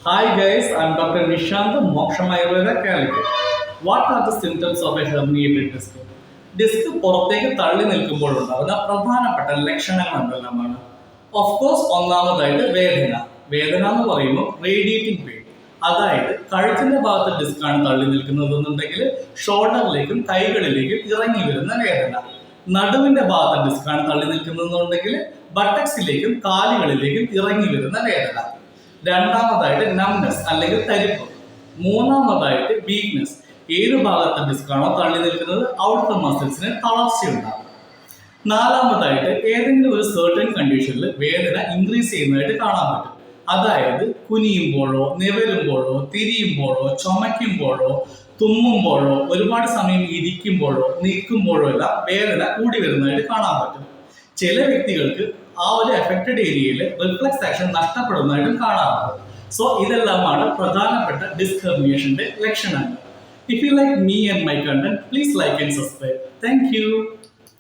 Hi guys, I'm Dr. Nishant, Moksham Ayurveda Calicut. What are the symptoms of a herniated disc? Disc പുറത്തേക്ക് തള്ളി നിൽക്കുമ്പോഴുണ്ടാകുന്ന പ്രധാനപ്പെട്ട ലക്ഷണങ്ങൾ എന്തെല്ലാമാണ്? Of course ഒന്നാമതായിട്ട് വേദന. വേദന എന്ന് പറയുമ്പോൾ റേഡിയേറ്റിംഗ് പെയിൻ. അതായത് കഴുത്തിന്റെ ഭാഗത്ത് ഡിസ്ക് ആണ് തള്ളി നിൽക്കുന്നതെന്നുണ്ടെങ്കിൽ ഷോൾഡറിലേക്കും കൈകളിലേക്കും ഇറങ്ങി വരുന്ന വേദന. നടുവിന്റെ ഭാഗത്ത് ഡിസ്ക് ആണ് തള്ളി നിൽക്കുന്നതെന്നുണ്ടെങ്കിൽ ബട്ടക്സിലേക്കും കാലുകളിലേക്കും ഇറങ്ങി വരുന്ന വേദന. രണ്ടാമതായിട്ട് നംനെസ് അല്ലെങ്കിൽ തരിപ്പ്. മൂന്നാമതായിട്ട് വീക്ക്നെസ്. ഏത് ഭാഗത്തെ ഡിസ്ക് ആണോ തള്ളി നിൽക്കുന്നത് അവിടുത്തെ മസിൽസിന് തളർച്ചയുണ്ടാകും. നാലാമതായിട്ട് ഏതെങ്കിലും ഒരു സർട്ടൻ കണ്ടീഷനിൽ വേദന ഇൻക്രീസ് ചെയ്യുന്നതായിട്ട് കാണാൻ പറ്റും. അതായത് കുനിയുമ്പോഴോ നിവരുമ്പോഴോ തിരിയുമ്പോഴോ ചുമയ്ക്കുമ്പോഴോ തുമ്മുമ്പോഴോ ഒരുപാട് സമയം ഇരിക്കുമ്പോഴോ നിൽക്കുമ്പോഴോ എല്ലാം വേദന കൂടി വരുന്നതായിട്ട് കാണാൻ പറ്റും. ചില വ്യക്തികൾക്ക് ആ ഒരു എഫക്റ്റഡ് ഏരിയയിൽ റിഫ്ലക്സ് ആക്ഷൻ നഷ്ടപ്പെടുന്നതായിട്ടും കാണാറുണ്ട്. സോ ഇതെല്ലാമാണ് പ്രധാനപ്പെട്ട ഡിസ്ക് ഹെർണിയേഷന്റെ ലക്ഷണങ്ങൾ. If you like me and my content, please like and subscribe. Thank you.